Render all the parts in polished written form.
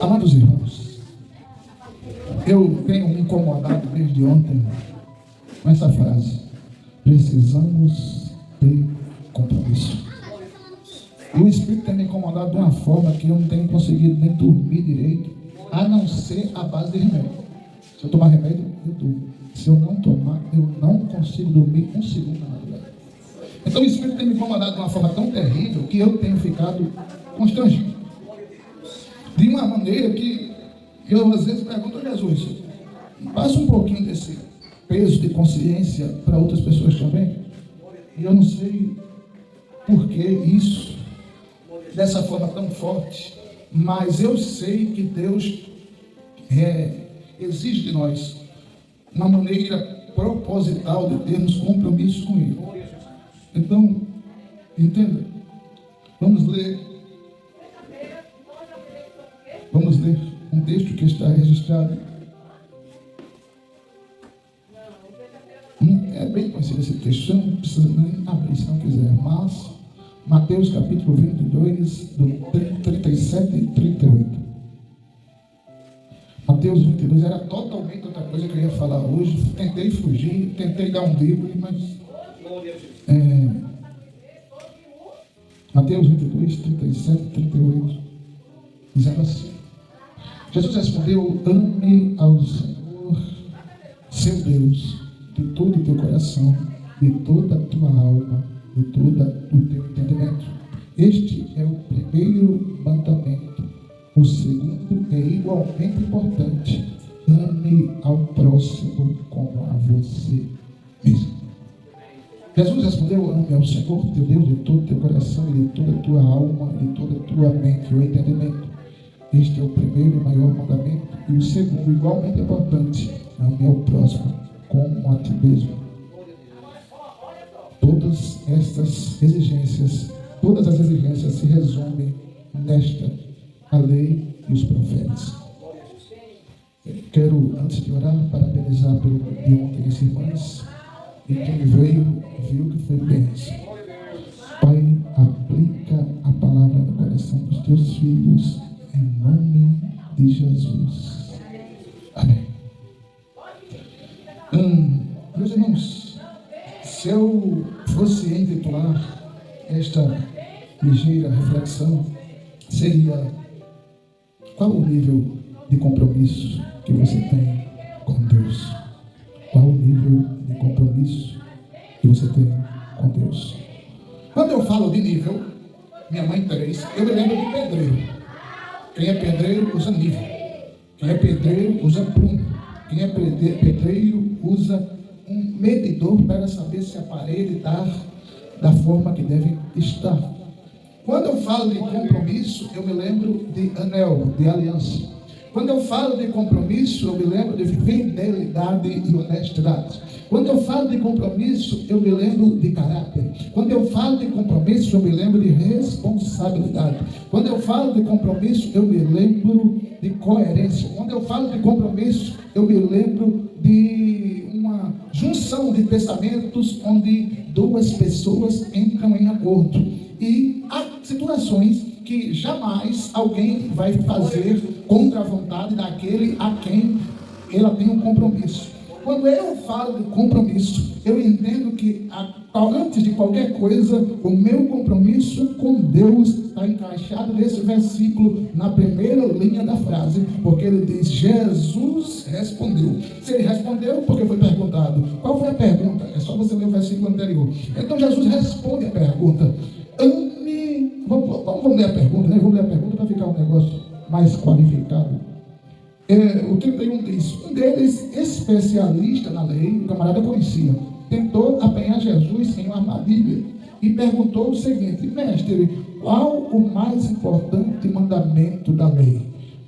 Amados irmãos, eu tenho me incomodado desde ontem com essa frase: precisamos ter compromisso. E o Espírito tem me incomodado de uma forma que eu não tenho conseguido nem dormir direito, a não ser a base de remédio. Se eu tomar remédio, eu durmo. Se eu não tomar, eu não consigo dormir um segundo na madrugada. Então o Espírito tem me incomodado de uma forma tão terrível que eu tenho ficado constrangido. De uma maneira que eu às vezes pergunto a Jesus: passa um pouquinho desse peso de consciência para outras pessoas também. E eu não sei por que isso, dessa forma tão forte, mas eu sei que Deus exige de nós uma maneira proposital de termos compromisso com Ele. Então, entenda, vamos ler um texto que está registrado. É bem conhecido esse texto, você não precisa nem abrir se não quiser, mas Mateus capítulo 22, do 37 e 38. Mateus 22 era totalmente outra coisa que eu ia falar hoje. Tentei fugir, tentei dar um livro, mas Mateus 22, 37 e 38, dizendo assim: Jesus respondeu: ame ao Senhor seu Deus de todo o teu coração, de toda a tua alma, de todo o teu entendimento. Este é o primeiro mandamento. O segundo é igualmente importante: ame ao próximo como a você mesmo. Jesus respondeu: ame ao Senhor teu Deus de todo o teu coração, e de toda a tua alma, e de toda a tua mente ou entendimento. Este é o primeiro e maior mandamento. E o segundo, igualmente importante: ame ao próximo como a ti mesmo. Todas as exigências se resumem nesta: a lei e os profetas. Quero, antes de orar, parabenizar pelo de ontem as irmãs, e quem veio, viu que foi bênção. Pai, aplica a palavra no coração dos teus filhos, em nome de Jesus. Amém. Meus irmãos, se eu fosse intitular esta ligeira reflexão, seria: qual o nível de compromisso que você tem com Deus? Qual o nível de compromisso que você tem com Deus? Quando eu falo de nível, minha mãe 3, eu me lembro de pedreiro. Quem é pedreiro usa nível. Quem é pedreiro usa prumo. Quem é pedreiro usa um medidor para saber se a parede está da forma que deve estar. Quando eu falo de compromisso, eu me lembro de anel, de aliança. Quando eu falo de compromisso, eu me lembro de fidelidade e honestidade. Quando eu falo de compromisso, eu me lembro de caráter. Quando eu falo de compromisso, eu me lembro de responsabilidade. Quando eu falo de compromisso, eu me lembro de coerência. Quando eu falo de compromisso, eu me lembro de uma junção de pensamentos onde duas pessoas entram em acordo. E há situações que jamais alguém vai fazer contra a vontade daquele a quem ela tem um compromisso. Quando eu falo de compromisso, eu entendo que antes de qualquer coisa, o meu compromisso com Deus está encaixado nesse versículo, na primeira linha da frase, porque ele diz: Jesus respondeu. Se ele respondeu, porque foi perguntado. Qual foi a pergunta? É só você ler o versículo anterior. Então Jesus responde a pergunta. Vamos ler a pergunta, né? Vamos ler a pergunta para ficar um negócio mais qualificado. O 31 diz: um deles, especialista na lei, o camarada conhecia, tentou apanhar Jesus em uma armadilha e perguntou o seguinte: mestre, qual o mais importante mandamento da lei?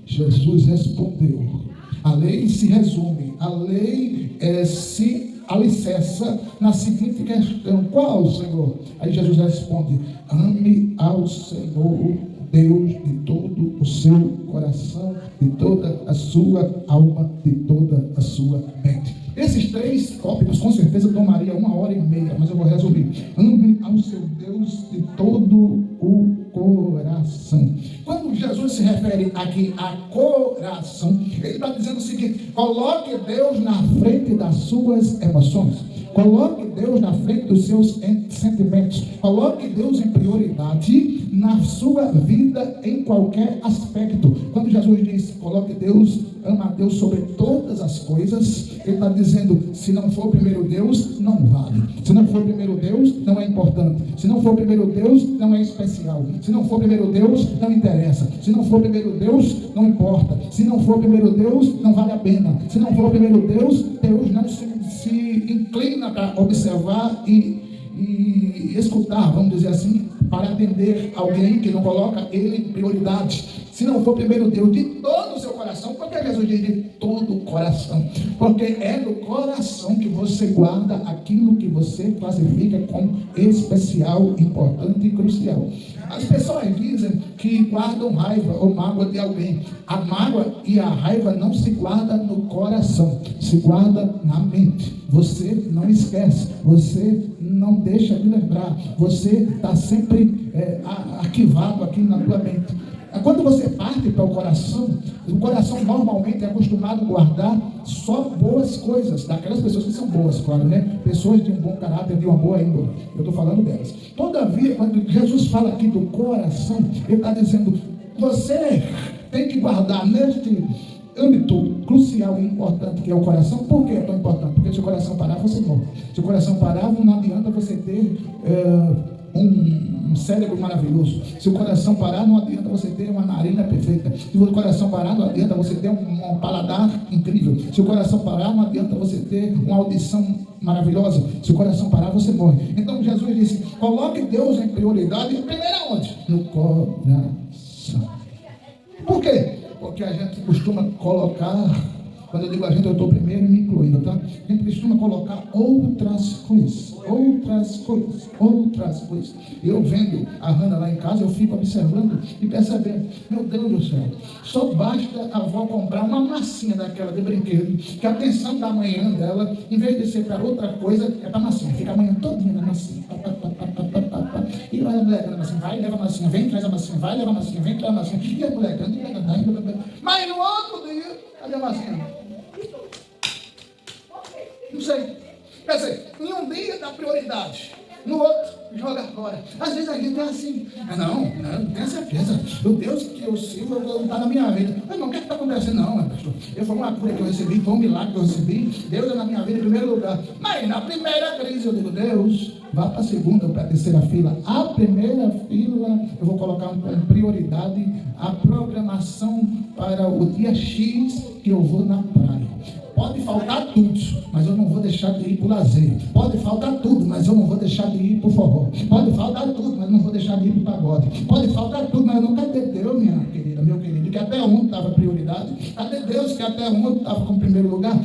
Jesus respondeu: a lei se resume, a lei se alicerça na seguinte questão: qual, Senhor? Aí Jesus responde: ame ao Senhor Deus de todo o seu coração, de toda a sua alma, de toda a sua mente. Esses 3 tópicos, com certeza, tomaria 1h30, mas eu vou resumir. Ame ao seu Deus de todo o coração. Quando Jesus se refere aqui a coração, ele está dizendo o seguinte: coloque Deus na frente das suas emoções. Coloque Deus na frente dos seus sentimentos. Coloque Deus em prioridade na sua vida em qualquer aspecto. Quando Jesus diz, coloque Deus, ama a Deus sobre todas as coisas, ele está dizendo, se não for primeiro Deus, não vale. Se não for primeiro Deus, não é importante. Se não for primeiro Deus, não é especial. Se não for primeiro Deus, não interessa. Se não for primeiro Deus, não importa. Se não for primeiro Deus, não vale a pena. Se não for primeiro Deus, Deus não se inclina para observar e escutar, vamos dizer assim, para atender alguém que não coloca ele em prioridade. Se não for primeiro Deus de todo o seu coração, por que Jesus diz de todo o coração? Porque é do coração que você guarda aquilo que você classifica como especial, importante e crucial. As pessoas dizem que guardam raiva ou mágoa de alguém. A mágoa e a raiva não se guarda no coração, se guarda na mente. Você não esquece, você não deixa de lembrar, você está sempre arquivado aqui na tua mente. Quando você parte para o coração normalmente é acostumado a guardar só boas coisas, daquelas pessoas que são boas, claro, né? Pessoas de um bom caráter, de uma boa índole. Eu estou falando delas. Todavia, quando Jesus fala aqui do coração, ele está dizendo, você tem que guardar neste âmbito crucial e importante que é o coração. Por que é tão importante? Porque se o coração parar, você morre. Se o coração parar, não adianta você ter um cérebro maravilhoso. Se o coração parar, não adianta você ter uma narina perfeita. Se o coração parar, não adianta você ter um paladar incrível. Se o coração parar, não adianta você ter uma audição maravilhosa. Se o coração parar, você morre. Então Jesus disse, coloque Deus em prioridade, primeiro aonde? No coração. Por quê? Porque a gente costuma colocar, quando eu digo a gente, eu estou primeiro me incluindo, tá? A gente costuma colocar outras coisas. Eu vendo a Hannah lá em casa, eu fico observando e percebendo, meu Deus do céu, só basta a avó comprar uma massinha daquela de brinquedo, que a atenção da manhã dela, em vez de ser para outra coisa, é para a massinha. Fica a manhã todinha na massinha. E vai a moleca na massinha, vai, leva a massinha, vem, traz a massinha, vai, leva a massinha, vem, traz a massinha. E a moleca, mas no outro dia, cadê a massinha? Não sei. Quer dizer, em um dia dá prioridade, no outro joga fora. Às vezes a gente é assim. Não, tenha certeza. O Deus que eu sirvo está na minha vida. Mas não, o que está acontecendo? Não, pastor. Foi uma cura que eu recebi, foi um milagre que eu recebi. Deus é na minha vida em primeiro lugar. Mas na primeira crise eu digo, Deus, vá para a segunda ou para a terceira fila. A primeira fila eu vou colocar como prioridade a programação para o dia X que eu vou na praia. Pode faltar tudo, mas eu não vou deixar de ir para o lazer. Pode faltar tudo, mas eu não vou deixar de ir para o forró. Pode faltar tudo, mas eu não vou deixar de ir para o pagode. Pode faltar tudo, mas eu não quero ter Deus, minha querida, meu querido, que até onde estava prioridade. Cadê Deus que até onde estava como primeiro lugar?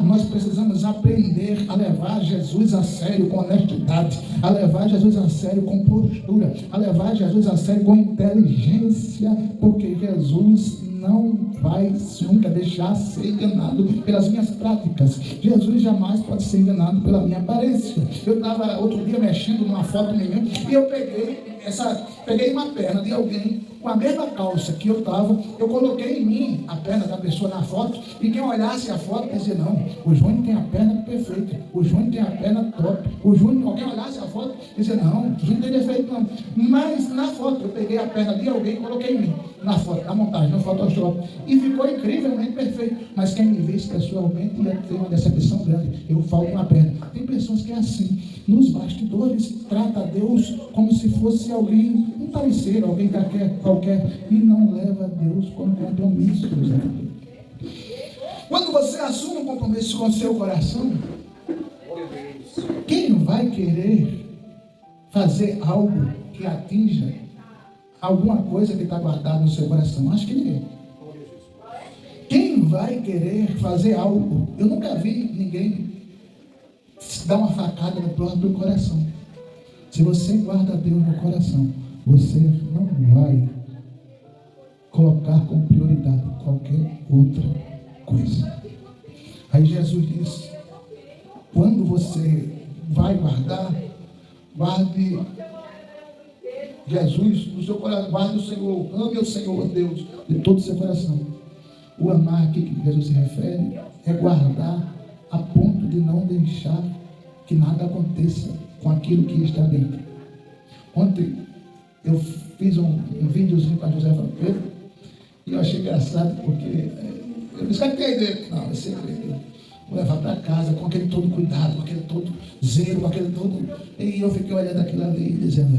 Nós precisamos aprender a levar Jesus a sério com honestidade, a levar Jesus a sério com postura, a levar Jesus a sério com inteligência, porque Jesus não vai nunca deixar ser enganado pelas minhas práticas. Jesus jamais pode ser enganado pela minha aparência. Eu estava outro dia mexendo numa foto minha e eu peguei uma perna de alguém com a mesma calça que eu estava, eu coloquei em mim a perna da pessoa na foto, e quem olhasse a foto dizia, não, o Júnior tem a perna perfeita, o Júnior tem a perna top, o Júnior, quem olhasse a foto dizia, não, o Júnior não tem defeito não. Mas na foto eu peguei a perna de alguém e coloquei em mim, na foto, na montagem, no Photoshop, e ficou incrivelmente perfeito. Mas quem me visse pessoalmente ia ter uma decepção grande. Eu falto uma perna. Tem pessoas que é assim, nos bastidores, trata Deus como se fosse alguém, um parceiro, alguém qualquer, e não leva Deus como compromisso. Quando você assume um compromisso com o seu coração, quem vai querer fazer algo que atinja alguma coisa que está guardada no seu coração? Acho que ninguém. Quem vai querer fazer algo? Eu nunca vi ninguém dar uma facada no próprio coração. Se você guarda Deus no coração, você não vai colocar como prioridade qualquer outra coisa. Aí Jesus diz, vai guardar, guarde Jesus no seu coração, guarde o Senhor, ame o Senhor Deus de todo o seu coração. O amar aqui que Jesus se refere é guardar a ponto de não deixar que nada aconteça com aquilo que está dentro. Ontem eu fiz um videozinho com a Josefa Pedro e eu achei engraçado porque eu disse que dele. Não, esse vou levar para casa com aquele todo cuidado, com aquele todo zelo, com aquele todo. E eu fiquei olhando aquilo ali e dizendo,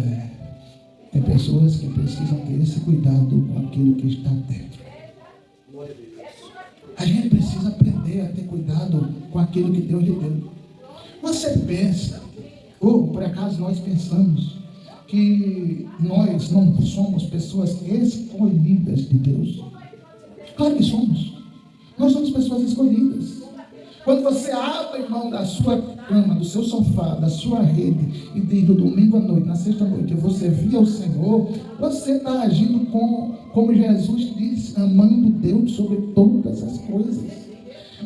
tem pessoas que precisam ter esse cuidado com aquilo que está dentro. A gente precisa aprender a ter cuidado com aquilo que Deus lhe deu. Você pensa, ou por acaso nós pensamos, que nós não somos pessoas escolhidas de Deus? Claro que somos. Nós somos pessoas escolhidas. Quando você abre mão da sua cama, do seu sofá, da sua rede, e diz do domingo à noite, na sexta-noite, você via o Senhor, você está agindo como Jesus disse, amando Deus sobre todas as coisas.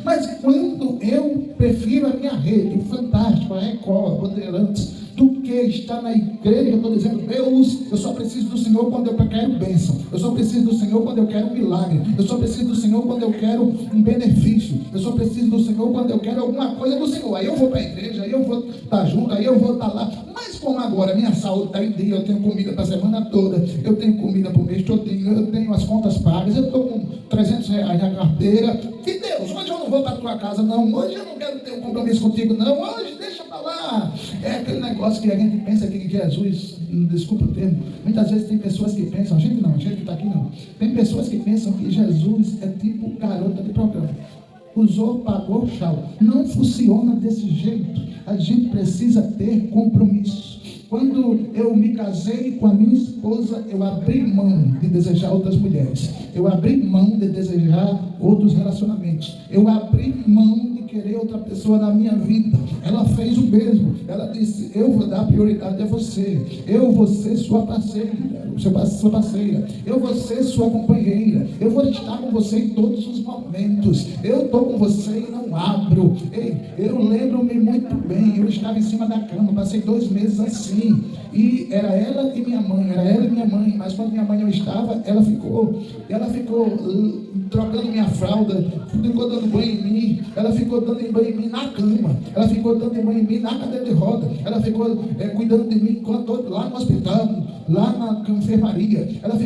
Mas quando eu prefiro a minha rede, o Fantástico, a Record, a Bandeirantes, do que estar na igreja, eu estou dizendo, Deus, eu só preciso do Senhor quando eu quero bênção, eu só preciso do Senhor quando eu quero um milagre, eu só preciso do Senhor quando eu quero um benefício, eu só preciso do Senhor quando eu quero alguma coisa do Senhor. Aí eu vou para a igreja, aí eu vou estar junto, aí eu vou estar lá. Mas como agora minha saúde está em dia, eu tenho comida para a semana toda, eu tenho comida para o mês todinho, eu tenho as contas pagas, eu estou com R$300 na carteira, e Deus, hoje eu não vou para a tua casa não, hoje eu não quero ter um compromisso contigo não, hoje deixa para lá. É aquele negócio que a gente pensa que Jesus, desculpa o termo, muitas vezes tem pessoas que pensam, a gente que está aqui não, tem pessoas que pensam que Jesus é tipo garota de programa. Usou, pagou, tchau. Não funciona desse jeito. A gente precisa ter compromisso. Quando eu me casei com a minha esposa, eu abri mão de desejar outras mulheres. Eu abri mão de desejar outros relacionamentos. Eu abri mão de querer outra pessoa na minha vida. Ela fez o mesmo. Ela disse, eu vou dar prioridade a você. Eu vou ser sua parceira. Sua parceira. Eu vou ser sua companheira. Eu vou estar com você em todos os momentos. Eu estou com você e não abro. Ei, eu lembro-me muito bem. Eu estava em cima da cama. Passei 2 meses assim. E era ela e minha mãe, mas quando minha mãe não estava, ela ficou trocando minha fralda, ficou dando banho em mim, ela ficou dando banho em mim na cama, ela ficou dando banho em mim na cadeira de roda, ela ficou cuidando de mim enquanto eu lá no hospital, lá na enfermaria, ela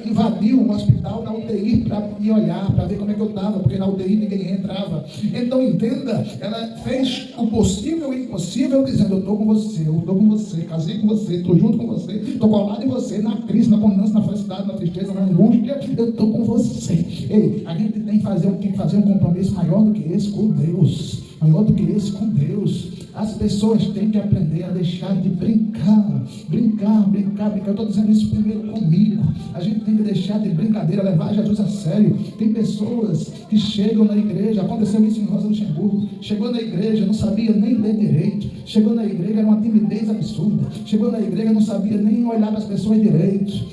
invadiu o hospital na UTI para me olhar, para ver como é que eu estava, porque na UTI ninguém entrava. Então entenda, ela fez o possível e o impossível, dizendo, eu estou com você, casei com você, estou junto com você, estou colado em você, na crise, na bonança, na felicidade, na tristeza, na angústia, eu estou com você. Ei, a gente tem que fazer um compromisso maior do que esse com Deus, maior do que esse com Deus. As pessoas têm que aprender a deixar de brincar. Eu estou dizendo isso primeiro comigo. A gente tem que deixar de brincadeira, levar Jesus a sério. Tem pessoas que chegam na igreja, aconteceu isso em Rosa Luxemburgo, chegou na igreja, não sabia nem ler direito, chegou na igreja, era uma timidez absurda, chegou na igreja, não sabia nem olhar para as pessoas direito.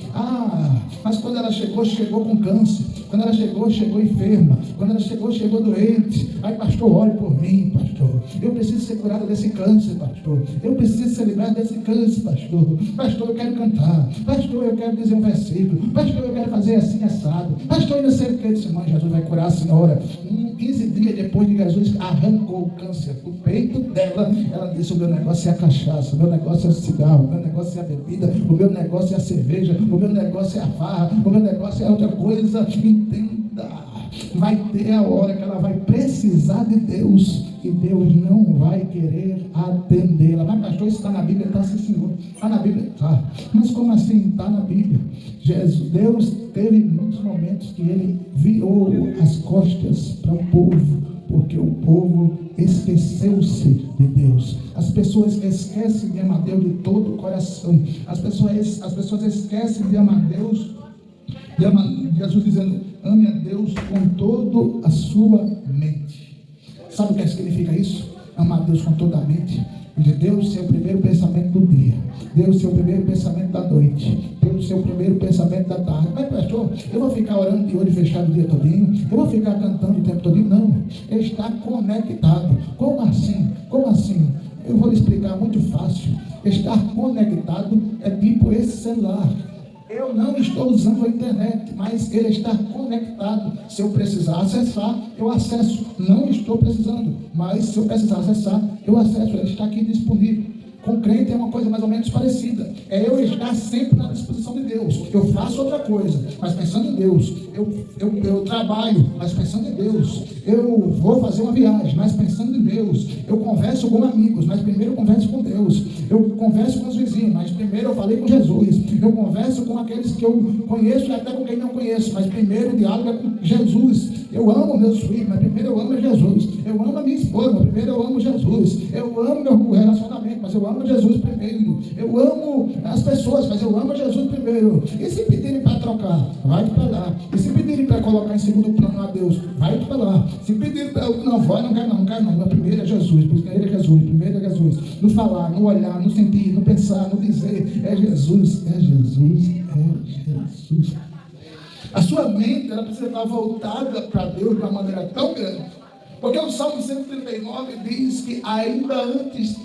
Mas quando ela chegou com câncer, quando ela chegou enferma, quando ela chegou doente. Ai, pastor, ore por mim, pastor, eu preciso ser curado desse câncer, pastor, eu preciso ser liberado desse câncer, pastor, eu quero cantar, pastor, eu quero dizer um versículo, pastor, eu quero fazer assim assado, pastor, eu não sei o que. Eu disse, mãe, Jesus vai curar a senhora. 15 dias depois de Jesus arrancou o câncer do peito dela, ela disse, o meu negócio é a cachaça, o meu negócio é o cigarro, o meu negócio é a bebida, o meu negócio é a cerveja, o meu negócio é a farra, o meu negócio é outra coisa. Entenda, vai ter a hora que ela vai precisar de Deus e Deus não vai querer atendê-la. Mas pastor, isso está na Bíblia? Está sim, Senhor. Está na Bíblia? Está. Mas como assim? Está na Bíblia. Deus teve muitos momentos que ele virou as costas para o povo, porque o povo esqueceu-se de Deus. As pessoas esquecem de amar Deus de todo o coração. As pessoas esquecem de amar Deus. Jesus dizendo, ame a Deus com toda a sua mente. Sabe o que significa isso? Amar Deus com toda a mente. Deus ser o primeiro pensamento do dia, Deus ser o primeiro pensamento da noite, Deus ser o primeiro pensamento da tarde. Mas pastor, eu vou ficar orando de olho fechado o dia todinho? Eu vou ficar cantando o tempo todinho? Não, está conectado. Como assim? Eu vou lhe explicar muito fácil. Estar conectado é tipo esse celular. Eu não estou usando a internet, mas ele está conectado. Se eu precisar acessar, eu acesso. Não estou precisando, mas se eu precisar acessar, eu acesso. Ele está aqui disponível. Com crente é uma coisa mais ou menos parecida. É eu estar sempre na disposição de Deus. Eu faço outra coisa, mas pensando em Deus. Eu trabalho, mas pensando em Deus. Eu vou fazer uma viagem, mas pensando em Deus. Eu converso com amigos, mas primeiro eu converso com Deus. Eu converso com os vizinhos, mas primeiro eu falei com Jesus. Eu converso com aqueles que eu conheço e até com quem não conheço, mas primeiro o diálogo é com Jesus. Eu amo meus filhos, mas primeiro eu amo Jesus. Eu amo a minha esposa, mas primeiro eu amo Jesus. Eu amo meu relacionamento, mas eu amo Jesus primeiro. Eu amo as pessoas, mas eu amo Jesus primeiro. E se pedirem para trocar, vai para lá. E se pedirem para colocar em segundo plano a Deus, vai para lá. Se pedirem para eu não vai, não quero não. Mas primeiro é Jesus, primeiro é Jesus, primeiro é Jesus. No falar, no olhar, no sentir, no pensar, no dizer, é Jesus, é Jesus, é Jesus. A sua mente, ela precisa estar voltada para Deus de uma maneira tão grande. Porque o Salmo 139 diz que ainda antes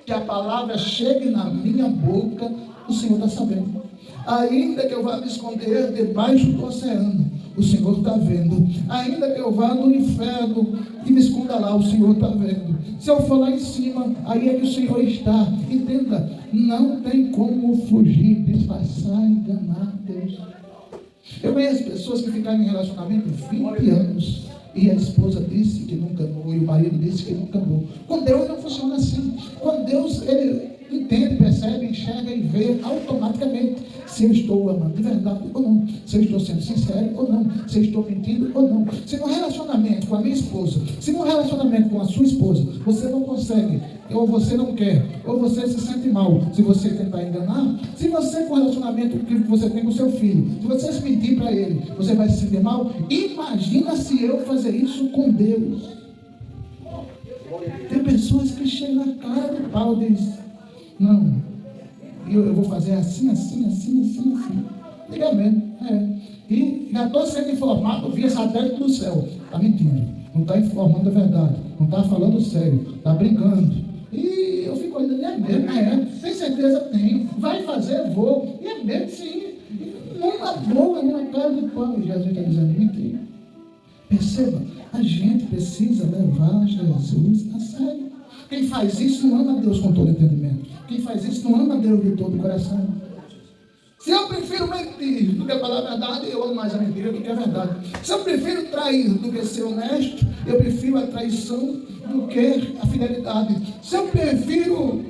que a palavra chegue na minha boca, o Senhor está sabendo. Ainda que eu vá me esconder debaixo do oceano, o Senhor está vendo. Ainda que eu vá no inferno e me esconda lá, o Senhor está vendo. Se eu for lá em cima, aí é que o Senhor está. Entenda, não tem como fugir, disfarçar, enganar Deus. Eu conheço pessoas que ficaram em relacionamento 20 anos e a esposa disse que nunca amou e o marido disse que nunca amou. Com Deus não funciona assim. Com Deus ele entende, percebe, enxerga e vê automaticamente se eu estou amando de verdade ou não, se eu estou sendo sincero ou não, se eu estou mentindo ou não. Se no relacionamento com a minha esposa, se no relacionamento com a sua esposa, você não consegue, ou você não quer, ou você se sente mal, se você tentar enganar, se você com o relacionamento que você tem com o seu filho, se você se mentir para ele, você vai se sentir mal, imagina se eu fazer isso com Deus. Tem pessoas que chegam na cara do pau e dizem, não, eu vou fazer assim. Diga mesmo, E já estou sendo informado via satélite do céu. Está mentindo, não está informando a verdade, não está falando sério, está brincando. E eu fico olhando, é mesmo, tem certeza? Tenho. Vai fazer, vou. E é mesmo, sim. Numa boa, numa cara de pau. E Jesus está dizendo, mentira. Perceba, a gente precisa levar Jesus a sério. Quem faz isso não ama Deus com todo entendimento. Quem faz isso não ama Deus de todo o coração. Se eu prefiro mentir do que falar a verdade, eu amo mais a mentira do que a verdade. Se eu prefiro trair do que ser honesto, eu prefiro a traição do que a fidelidade. Se eu prefiro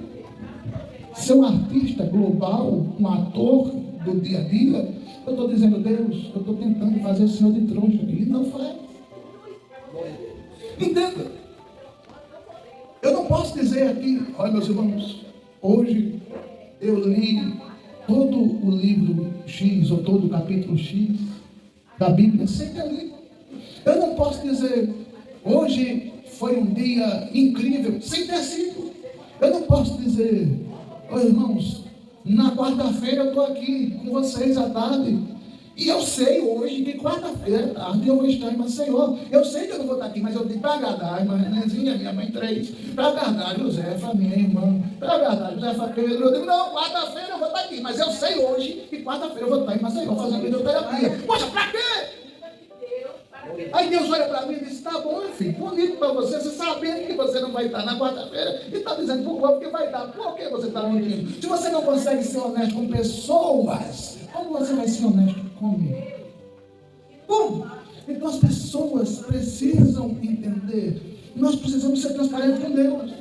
ser um artista global, um ator do dia a dia, eu estou dizendo, Deus, eu estou tentando fazer o Senhor de trouxa e não faz. Entenda. Eu não posso dizer aqui, olha meus irmãos, hoje eu li todo o livro X ou todo o capítulo X da Bíblia, sem ter lido. Eu não posso dizer, hoje foi um dia incrível, sem ter sido. Eu não posso dizer, irmãos, na quarta-feira eu estou aqui com vocês à tarde. E eu sei hoje que quarta-feira à tarde eu vou estar em Maceió. Eu sei que eu não vou estar aqui, mas eu digo para agradar a irmã Renezinha, minha mãe 3, para agradar a Josefa, minha irmã, para agradar a Josefa Pedro. Eu digo, não, quarta-feira eu vou estar aqui, mas eu sei hoje que quarta-feira eu vou estar em Maceió fazendo videoterapia. Poxa, para quê? Aí Deus olha para mim e diz, tá bom, filho, bonito para você sabendo que você não vai estar na quarta-feira e está dizendo para o povo que vai estar. Por que você está mentindo? Se você não consegue ser honesto com pessoas, como você vai ser honesto comigo? Como? Então as pessoas precisam entender. Nós precisamos ser transparentes com Deus.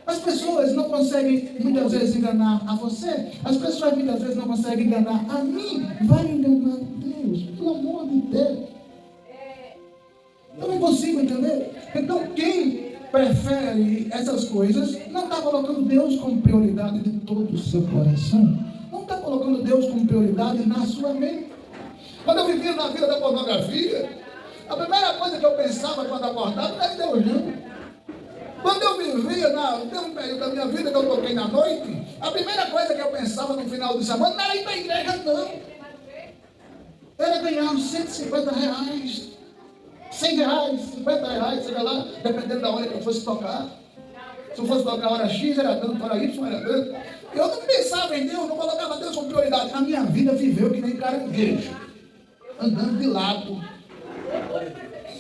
As pessoas não conseguem muitas vezes enganar a você. As pessoas muitas vezes não conseguem enganar a mim. Vai enganar Deus, pelo amor de Deus. Eu não consigo entender. Então quem prefere essas coisas não está colocando Deus como prioridade de todo o seu coração. Não está colocando Deus como prioridade na sua mente. Quando eu vivia na vida da pornografia, a primeira coisa que eu pensava quando acordava não era em Deus, não. Quando eu vivia, teve um período da minha vida que eu toquei na noite, a primeira coisa que eu pensava no final de semana não era ir para a igreja, não. Era ganhar uns R$150, R$100, R$50, sei lá, dependendo da hora que eu fosse tocar. Se eu fosse colocar hora X, era tanto, hora Y, era tanto. Eu não pensava em Deus, não colocava Deus como prioridade. A minha vida viveu que nem caranguejo, andando de lado,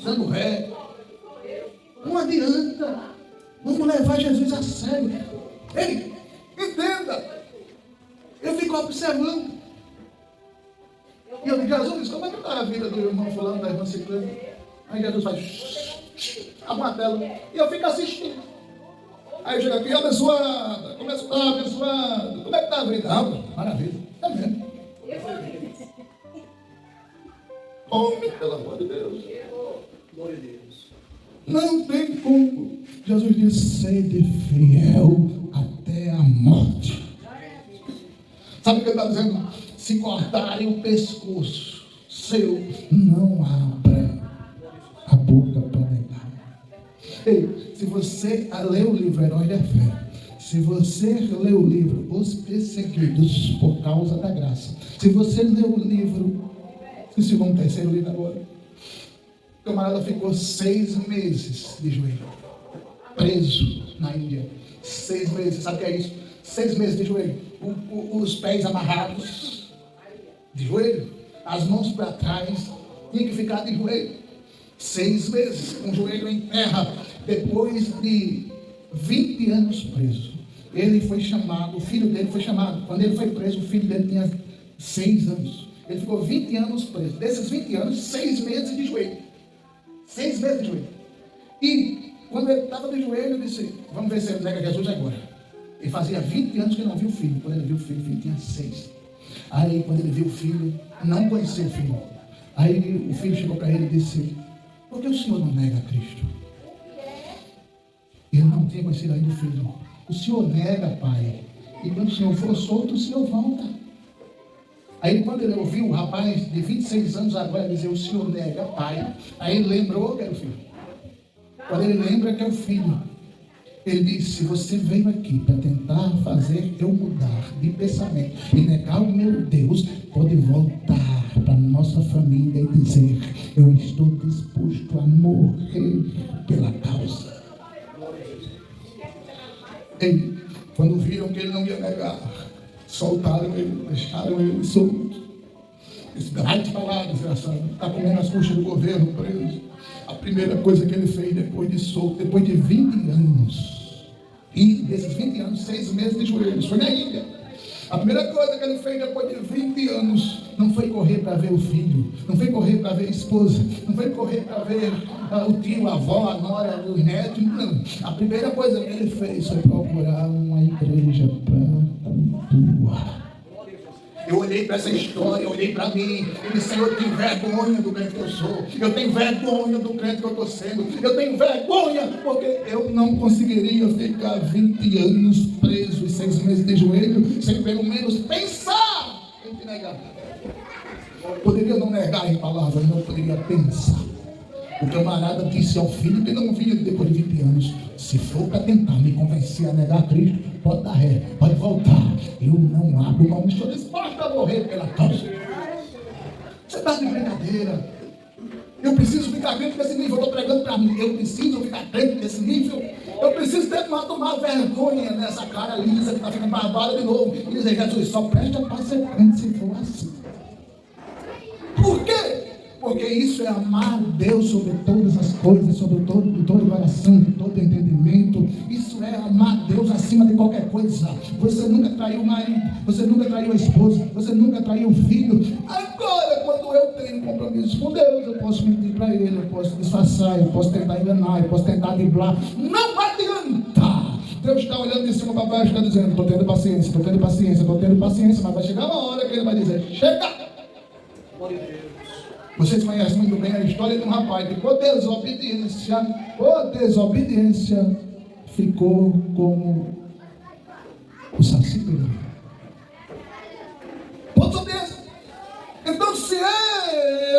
dando ré. Não adianta. Vamos levar Jesus a sério. Ei, entenda. Eu fico observando. E eu digo, Jesus, como é que está a vida do irmão fulano, da irmã ciclana? Aí Jesus faz, abre uma tela. E eu fico assistindo. Aí eu chego aqui, abençoada. Começo a estar abençoado. Como é que está a vida? Ah, maravilha. É mesmo. Homem, pelo amor de Deus. Glória a Deus. Não tem como. Jesus disse, sede fiel até a morte. Sabe o que ele está dizendo? Se cortarem o pescoço seu, não abra a boca para negar. Ei, se você ler o livro Herói da Fé, se você ler o livro Os Perseguidos por Causa da Graça, se você ler o livro, esqueci o terceiro livro agora, o camarada ficou 6 meses de joelho, preso na Índia. 6 meses, sabe o que é isso? 6 meses de joelho, os pés amarrados, de joelho, as mãos para trás, tinha que ficar de joelho. 6 meses, com o joelho em terra. Depois de 20 anos preso, ele foi chamado, o filho dele foi chamado. Quando ele foi preso, o filho dele tinha 6 anos. Ele ficou 20 anos preso. Desses 20 anos, 6 meses de joelho. 6 meses de joelho. E quando ele estava de joelho, ele disse, vamos ver se ele nega Jesus agora. Ele fazia 20 anos que não viu o filho. Quando ele viu o filho tinha 6. Aí quando ele viu o filho, não conhecia o filho. Aí o filho chegou para ele e disse, por que o senhor não nega Cristo? Ele não tinha conhecido ainda o filho. O senhor nega, pai. E quando o senhor for solto, o senhor volta. Aí quando ele ouviu o rapaz de 26 anos agora dizer, o senhor nega, pai. Aí ele lembrou que era o filho. Quando ele lembra que é o filho, ele disse, você veio aqui para tentar fazer eu mudar de pensamento e negar o meu Deus, pode voltar para nossa família e dizer, eu estou disposto a morrer pela causa. Ei, quando viram que ele não ia negar, soltaram ele, deixaram ele solto. Esse vai te falar, desgraçado, está comendo as custas do governo preso. A primeira coisa que ele fez depois de solto, depois de 20 anos, e desses 20 anos, 6 meses de joelhos, foi na Índia. A primeira coisa que ele fez depois de 20 anos, não foi correr para ver o filho, não foi correr para ver a esposa, não foi correr para ver o tio, a avó, a nora, os netos, não. A primeira coisa que ele fez foi procurar uma igreja para cultuar. Eu olhei para essa história, eu olhei para mim e disse, Senhor, eu tenho vergonha do crente que eu sou, eu tenho vergonha do crente que eu estou sendo, eu tenho vergonha porque eu não conseguiria ficar 20 anos preso e 6 meses de joelho sem pelo menos pensar em te negar. Poderia não negar em palavras, não poderia pensar. O camarada disse ao filho que não vinha depois de 20 anos, se for para tentar me convencer a negar Cristo, pode dar ré, pode voltar. Eu não abro mão, estou disposto a morrer pela causa. Você está de brincadeira. Eu preciso ficar crente nesse nível. Eu estou pregando para mim. Eu preciso ficar crente nesse nível. Eu preciso ter tomar vergonha nessa cara lisa que está ficando barbada de novo. E dizer, Jesus, só presta para ser crente se for assim. Por quê? Porque isso é amar Deus sobre todas as coisas, sobre todo o coração, de todo entendimento. Isso é amar Deus acima de qualquer coisa. Você nunca traiu o marido, você nunca traiu a esposa, você nunca traiu o filho. Agora, quando eu tenho compromisso com Deus, eu posso mentir para Ele, eu posso disfarçar, eu posso tentar enganar, eu posso tentar driblar. Não adianta! Deus está olhando de cima para baixo e está dizendo, estou tendo paciência, estou tendo paciência, estou tendo paciência, mas vai chegar uma hora que Ele vai dizer, chega! Vocês conhecem muito bem a história de um rapaz que por desobediência, ficou como o saci perdido. Por desobediência. Então, se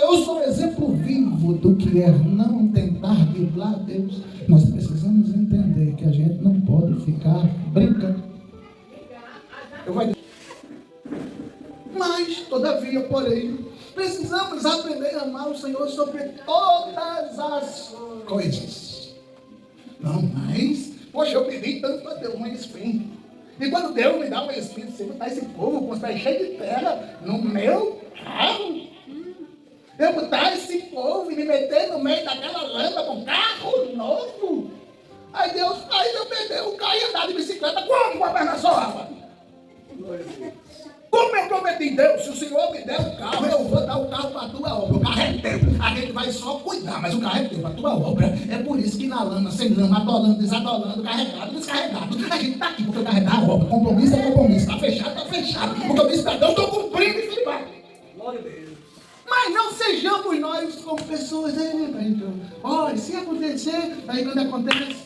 eu sou exemplo vivo do que é não tentar driblar Deus, nós precisamos entender que a gente não pode ficar brincando. Mas, todavia, porém, precisamos aprender a amar o Senhor sobre todas as coisas. Não, mas, poxa, eu pedi pedi tanto a Deus um espinho. E quando Deus me dá um espinho, você botar esse povo com os pés cheios de terra no meu carro. Eu botar esse povo e me meter no meio daquela lama com carro novo. Aí eu peguei o carro e andar de bicicleta. Como com a perna só, rapaz? Como eu prometi em Deus, se o Senhor me der o carro, eu vou dar o carro para a tua obra. O carro é teu. A gente vai só cuidar, mas o carro é teu para a tua obra. É por isso que na lama, sem lama, atolando, desatolando, carregado, descarregado, a gente está aqui porque o carro é da obra. Compromisso é compromisso. Está fechado, está fechado. Porque eu disse para Deus, estou cumprindo e firmado. Glória a Deus. Mas não sejamos nós como pessoas, então, olha, se acontecer, aí quando acontece,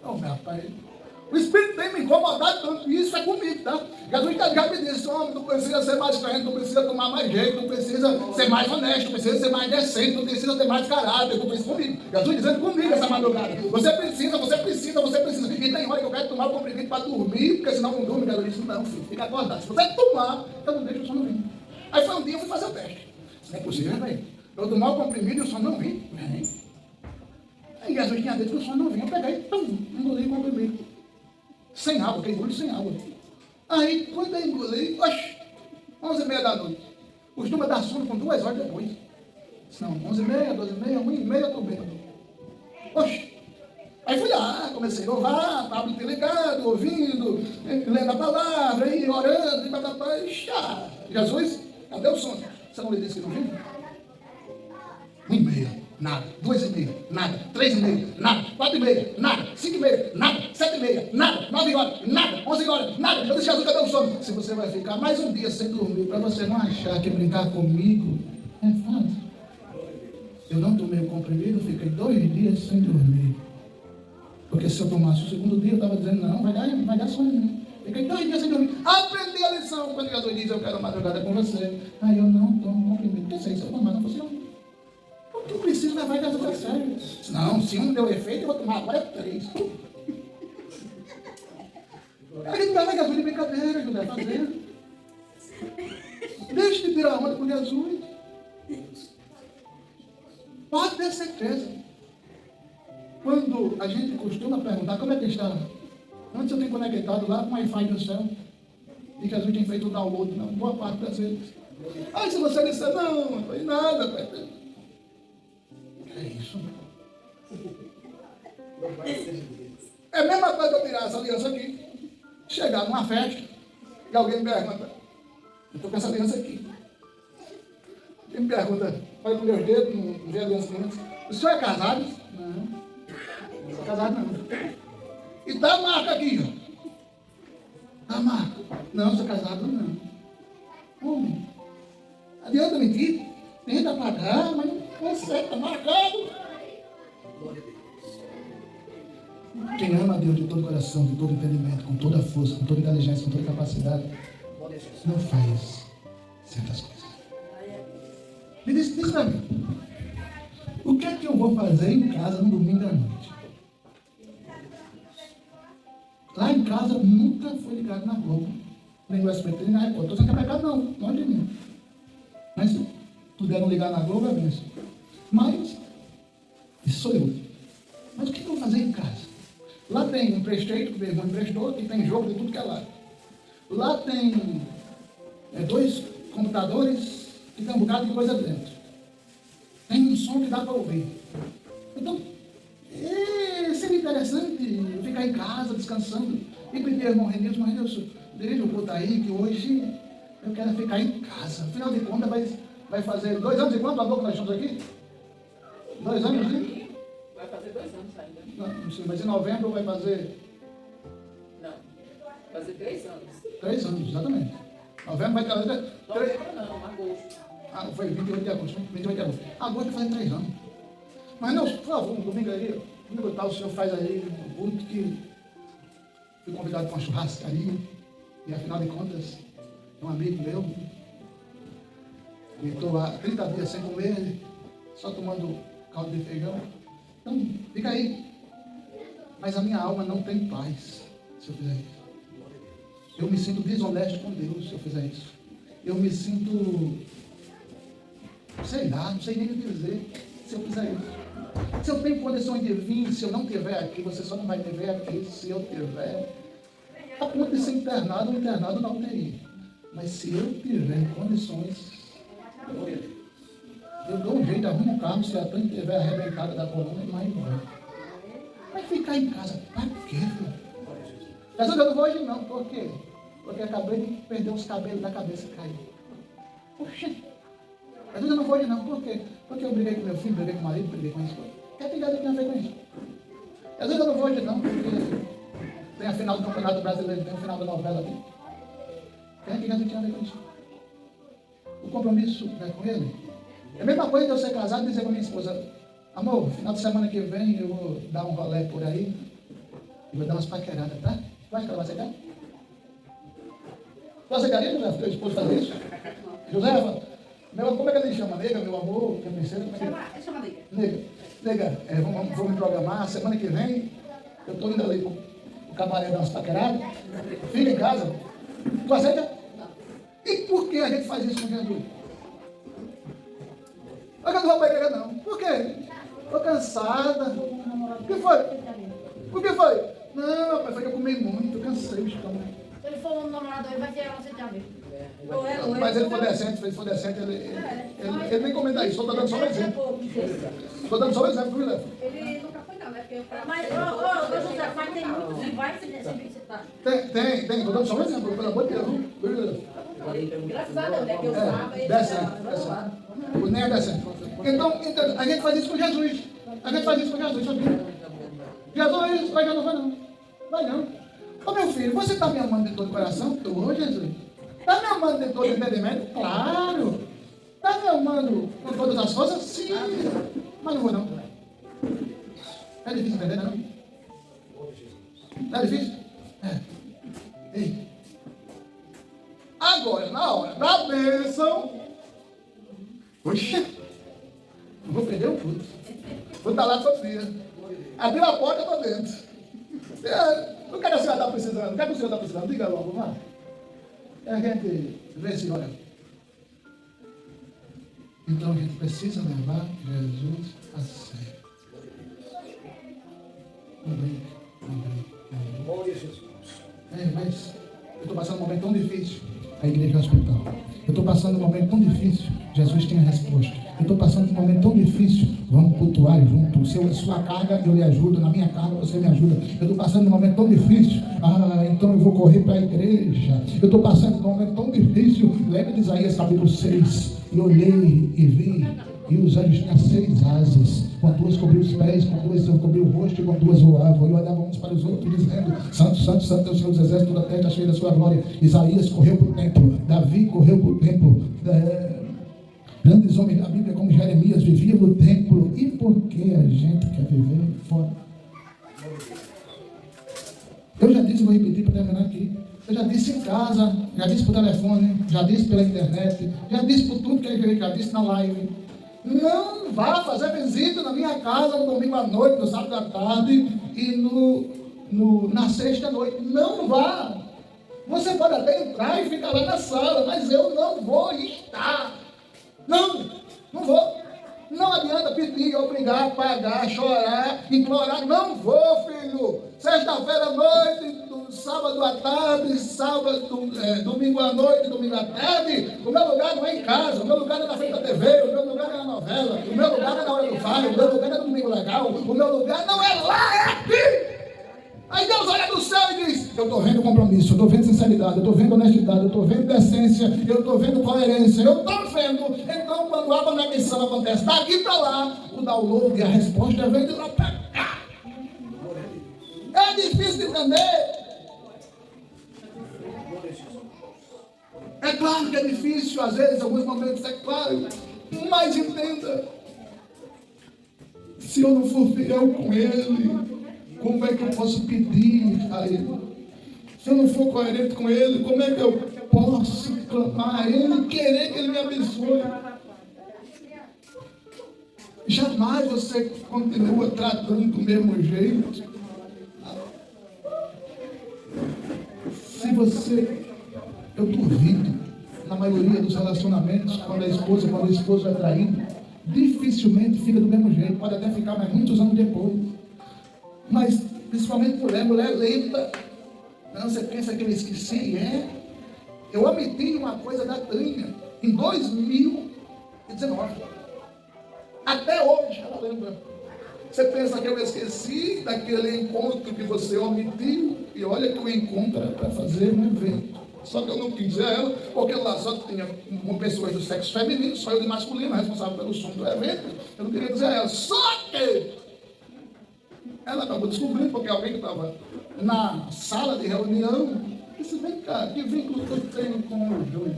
meu pai, o Espírito tem me incomodado tanto, e isso é comigo, tá? Jesus já me disse, homem, tu precisa ser mais crente, tu precisa tomar mais jeito, tu precisa ser mais honesto, tu precisa ser mais decente, tu precisa ter mais caráter, tu precisa comigo. Jesus dizendo comigo essa madrugada, você precisa. E tem hora que eu quero tomar o comprimido para dormir, porque senão não durmo. Jesus disse, não, filho, fica acordado. Se você tomar, então não deixa o sono vir. Aí foi um dia eu fui fazer o teste. Isso não é possível, velho. Eu tomar o comprimido e o sono não vinha. Aí Jesus tinha dito que o sono não vinha. Eu peguei, engoli o comprimido. Sem água, que engole sem água. Aí, quando eu engoli, 11h30 da noite. Costuma dar sono com 2 horas depois. Não, 11h30, 12h30, 1h30, eu estou bem. Aí fui lá, comecei a louvar, Pablo ter ligado, ouvindo, lendo a palavra, e orando, e papapá, Jesus, cadê o sono? Você não lhe disse que não viu? 1h30, nada. 2h30, nada. 3h30, nada. 4h30, nada. 5h30, nada. 7h30, nada. 9 horas, nada. 11 horas, nada. Eu disse, Jesus, cadê o sono? Se você vai ficar mais um dia sem dormir, para você não achar que brincar comigo é fácil. Eu não tomei o comprimido, fiquei 2 dias sem dormir. Porque se eu tomasse o segundo dia, eu estava dizendo, não, vai dar sono não. Fiquei 2 dias sem dormir. Aprendi a lição. Quando Jesus diz, eu quero madrugada com você. Aí eu não tomo comprimido. Porque se eu tomar, não funciona. Porque eu preciso levar Jesus a sério. Não, se um deu efeito, eu vou tomar agora 3. A gente não leva Jesus de brincadeira, José, fazendo. Deixe de tirar onda com Jesus. Pode ter certeza. Quando a gente costuma perguntar como é que está, antes eu tenho conectado lá com o Wi-Fi do céu, e Jesus tem feito o download, não, boa parte das vezes. Aí se você disser, não foi nada, pai. É isso. É a mesma coisa eu tirar essa aliança aqui, chegar numa festa, e alguém me pergunta, eu estou com essa aliança aqui. Alguém me pergunta, olha com meus dedos, não vê aliança nenhuma. O senhor é casado? Não. Não sou casado não. E dá a marca aqui, ó. Dá a marca. Não, sou casado não. Homem, adianta mentir? Tenta pagar, mas não consegue, está marcado. Quem ama a Deus de todo coração, de todo entendimento, com toda força, com toda inteligência, com toda capacidade, não faz certas coisas. Me diz para mim, o que é que eu vou fazer em casa no domingo à noite? Lá em casa nunca foi ligado na Globo, nem no SBT, nem na Record. Estou sem pecado não, longe de mim. Mas se puderam ligar na Globo, é bênção. Mas, isso sou eu. Mas o que eu vou fazer em casa? Lá tem um presteito que meu irmão emprestou, que tem jogo de tudo que é lado. Lá tem 2 computadores que tem um bocado de coisa dentro. Tem um som que dá para ouvir. Então, seria interessante ficar em casa, descansando, e pedir ao irmão Renilson, deixa eu botar aí que hoje eu quero ficar em casa. Afinal de contas, vai fazer 2 anos e quanto, amor, que nós estamos aqui? 2 anos, né? Vai fazer 2 anos ainda. Não sei, mas em novembro vai fazer... Não, vai fazer 3 anos. 3 anos, exatamente. Novembro vai fazer... Novembro não, agosto. Foi 28 de agosto, 28 de agosto. Agosto vai fazer 3 anos. Mas não, por favor, um domingo aí, domingo tal, o senhor faz aí um culto que fui convidado para uma churrascaria, e afinal de contas, é um amigo meu, e estou há 30 dias sem comer, só tomando caldo de feijão. Então, fica aí. Mas a minha alma não tem paz se eu fizer isso. Eu me sinto desonesto com Deus se eu fizer isso. Eu me sinto, sei lá, não sei nem o que dizer se eu fizer isso. Se eu tenho condições de vir, se eu não estiver aqui, você só não vai me ver aqui se eu tiver. A ponto de ser internado, o internado não teria. Mas se eu tiver condições, eu dou um jeito, arrumo um carro, se a Tânia estiver arrebentada da coluna, mas vai. Vai ficar em casa, para quê, filho? Às vezes eu não vou hoje não, por quê? Porque acabei de perder os cabelos da cabeça e caiu. Poxa, às vezes eu não vou hoje não, por quê? Porque eu briguei com meu filho, briguei com o marido, briguei com a esposa. O que é que tem a ver com isso? Às vezes eu não vou hoje não, porque tem a final do Campeonato Brasileiro, tem a final da novela ali. O que é que tem a ver com isso? O compromisso é com ele. É a mesma coisa de eu ser casado e dizer com a minha esposa, amor, final de semana que vem eu vou dar um rolê por aí e vou dar umas paqueradas, tá? Tu acha que ela vai aceitar? Tu aceitaria, José? Teu esposo fazer isso? José, como é que ele chama? Nega, meu amor, que princesa? Ele chama nega. Nega, vamos me programar, semana que vem eu estou indo ali pro cabaré dar umas paqueradas, fica em casa. Tu aceita? Não. E por que a gente faz isso com Jesus? Eu não vou para a igreja não. Por quê? Estou cansada. O que foi? O que foi? Não, pai, foi que eu comi muito, cansei o estômago. Se ele for um namorado, ele vai ter ela aceitar mesmo. Mas ele for decente, ele nem comenta isso, estou dando só um exemplo. Estou dando só um exemplo, viu, Léo? Ele nunca foi não, né? Mas, José, mas tem muitos que vai se visitar. Tem, estou dando só um exemplo, pelo amor de Deus, viu? Graças a Deus, né? Que eu saiba, ele Decente. O nem é decente. Então, a gente faz isso com Jesus. A gente faz isso com Jesus, sabia? Jesus vai não. Vai não. Ô meu filho, você está me amando de todo o coração? Estou, Jesus. Está me amando de todo o entendimento? Claro. Está me amando com todas as forças? Sim. Mas não vou não. É difícil entender, não? Não é difícil? É. Ei. Agora, na hora da bênção, oxe, não vou perder o culto. Vou estar lá todo dia. Abriu a porta, eu estou dentro. O que a senhora está precisando? O que a senhora está precisando? Diga logo, vá. É a gente ver se olha. Então a gente precisa levar Jesus a sério. Amém. Mas eu estou passando um momento tão difícil. A igreja hospital. Eu estou passando um momento tão difícil. Jesus tem a resposta. Eu estou passando um momento tão difícil. Vamos cultuar junto. Sua carga, eu lhe ajudo. Na minha carga, você me ajuda. Eu estou passando um momento tão difícil. Então eu vou correr para a igreja. Eu estou passando um momento tão difícil. Lembra de Isaías capítulo 6. E olhei e vi. E os anjos tinham 6 asas. Com 2 cobriu os pés, com 2 cobriu o rosto e com 2 voavam. E olhavam uns para os outros, dizendo: Santo, Santo, Santo é o Senhor dos Exércitos, toda a terra está cheia da sua glória. Isaías correu para o templo. Davi correu para o templo. Grandes homens da Bíblia, como Jeremias, viviam no templo. E por que a gente quer viver fora? Eu já disse, vou repetir para terminar aqui. Eu já disse em casa, já disse por telefone, já disse pela internet, já disse por tudo que ele já disse na live. Não vá fazer visita na minha casa no domingo à noite, no sábado à tarde e na sexta à noite. Não vá. Você pode até entrar e ficar lá na sala, mas eu não vou estar. Não vou. Não adianta pedir, obrigar, pagar, chorar, implorar. Não vou, filho. Sexta-feira à noite, sábado à tarde, domingo à noite, domingo à tarde. O meu lugar não é em casa, o meu lugar é na frente da TV, o meu lugar é na novela, o meu lugar é na hora do faro, o meu lugar é no domingo legal, o meu lugar não é lá, é aqui. Aí Deus olha do céu e diz: eu estou vendo compromisso, eu estou vendo sinceridade, eu estou vendo honestidade, eu estou vendo decência, eu estou vendo coerência, eu estou vendo. Então, quando a conexão acontece daqui para lá, o download e a resposta vem de lá para cá. É difícil de entender. É claro que é difícil, às vezes, em alguns momentos é claro, mas entenda: se eu não for fiel com Ele, como é que eu posso pedir a Ele? Se eu não for coerente com Ele, como é que eu posso clamar a Ele e querer que Ele me abençoe? Jamais você continua tratando do mesmo jeito. Se você... Eu duvido, na maioria dos relacionamentos, quando a esposa é traída, dificilmente fica do mesmo jeito, pode até ficar mais muitos anos depois. Mas, principalmente mulher lembra. Não, você pensa que eu esqueci? Eu omiti uma coisa da Tânia, em 2019. Até hoje ela lembra. Você pensa que eu esqueci daquele encontro que você omitiu? E olha que o encontro era para fazer um evento. Só que eu não quis dizer a ela, porque lá só tinha uma pessoa do sexo feminino, só eu de masculino, responsável pelo som do evento. Eu não queria dizer a ela. Só que ela acabou descobrindo, porque alguém que estava na sala de reunião disse: vem cá, que vínculo que eu tenho com o Júlio?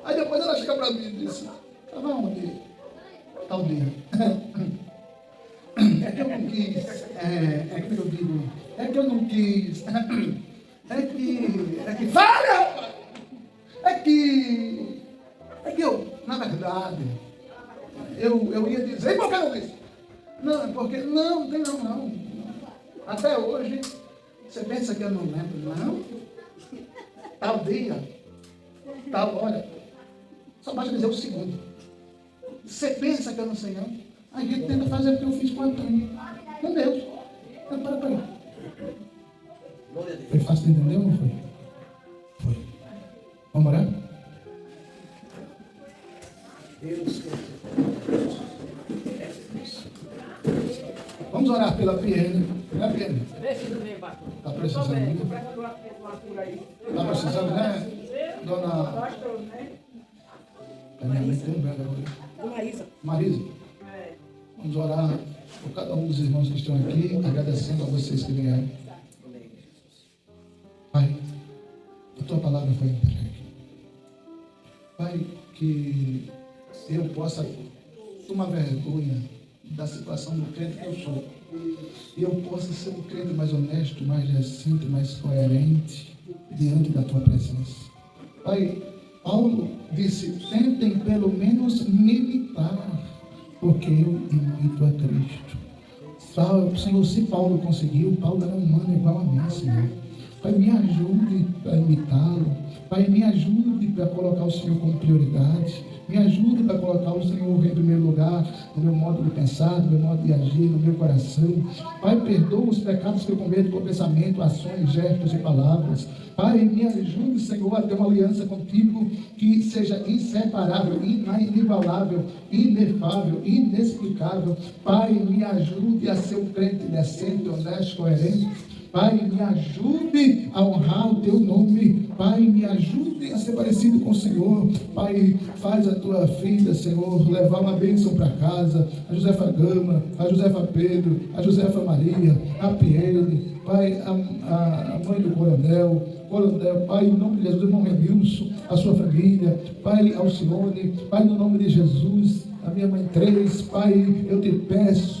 Aí depois ela chega para mim e disse: estava onde? Tal dia. É que eu não quis, é que eu não quis, fala! É que eu, na verdade, eu ia dizer, por que não disse? Não, porque, não tem não. Até hoje, você pensa que eu não lembro, não? Tal dia, tal hora, só basta dizer o segundo. Você pensa que eu não sei não? A gente tenta fazer o que eu fiz com a Antônio. Com Deus. Então, para. Foi fácil de entender ou não foi? Foi. Vamos orar? Vamos orar pela Piene. Não é Piene? Está precisando, né? Está precisando, né? Dona... Minha mãe tem um velho agora. Marisa. Vamos orar por cada um dos irmãos que estão aqui, agradecendo a vocês que vieram. Pai, a tua palavra foi entregue. Pai, que eu possa tomar vergonha da situação do crente que eu sou. E eu possa ser um crente mais honesto, mais decente, mais coerente diante da tua presença. Pai, Paulo disse: tentem pelo menos militar, porque eu imito a Cristo. Senhor, se Paulo conseguiu, Paulo era humano igual a mim, Senhor. Pai, me ajude a imitá-lo. Pai, me ajude para colocar o Senhor como prioridade. Me ajude para colocar o Senhor em primeiro lugar no meu modo de pensar, no meu modo de agir, no meu coração. Pai, perdoa os pecados que eu cometo com pensamento, ações, gestos e palavras. Pai, me ajude, Senhor, a ter uma aliança contigo que seja inseparável, inigualável, inefável, inexplicável. Pai, me ajude a ser um crente decente, honesto, coerente. Pai, me ajude a honrar o teu nome. Pai, me ajude a ser parecido com o Senhor. Pai, faz a tua filha, Senhor, levar uma bênção para casa. A Josefa Gama, a Josefa Pedro, a Josefa Maria, a Piene. Pai, a mãe do Coronel, Pai, em nome de Jesus, irmão Remilson, a sua família. Pai, Alcione, Pai, no nome de Jesus, a minha mãe 3, Pai, eu te peço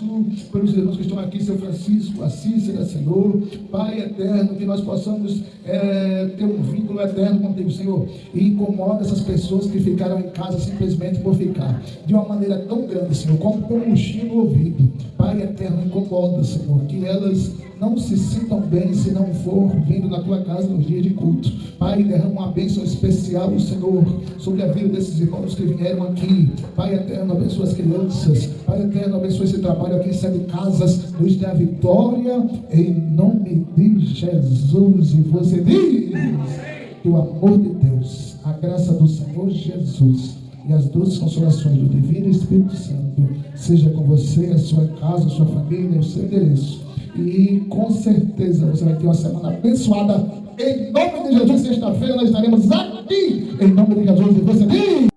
pelos irmãos que estão aqui, São Francisco, a Cícera, Senhor, Pai eterno, que nós possamos ter um vínculo eterno contigo, Senhor, e incomoda essas pessoas que ficaram em casa simplesmente por ficar, de uma maneira tão grande, Senhor, como combustível no ouvido. Pai eterno, incomoda, Senhor, que elas não se sintam bem se não for vindo na tua casa nos dias de culto. Pai, derrama uma bênção especial, Senhor, sobre a vida desses irmãos que vieram aqui. Pai eterno, abençoa as crianças. Pai eterno, abençoa esse trabalho aqui em Sete Casas. Nos dê a vitória em nome de Jesus. E você diz que o amor de Deus, a graça do Senhor Jesus e as doces consolações do Divino Espírito Santo seja com você, a sua casa, a sua família, o seu endereço. E com certeza você vai ter uma semana abençoada. Em nome de Jesus, sexta-feira nós estaremos aqui. Em nome de Jesus, e você diz...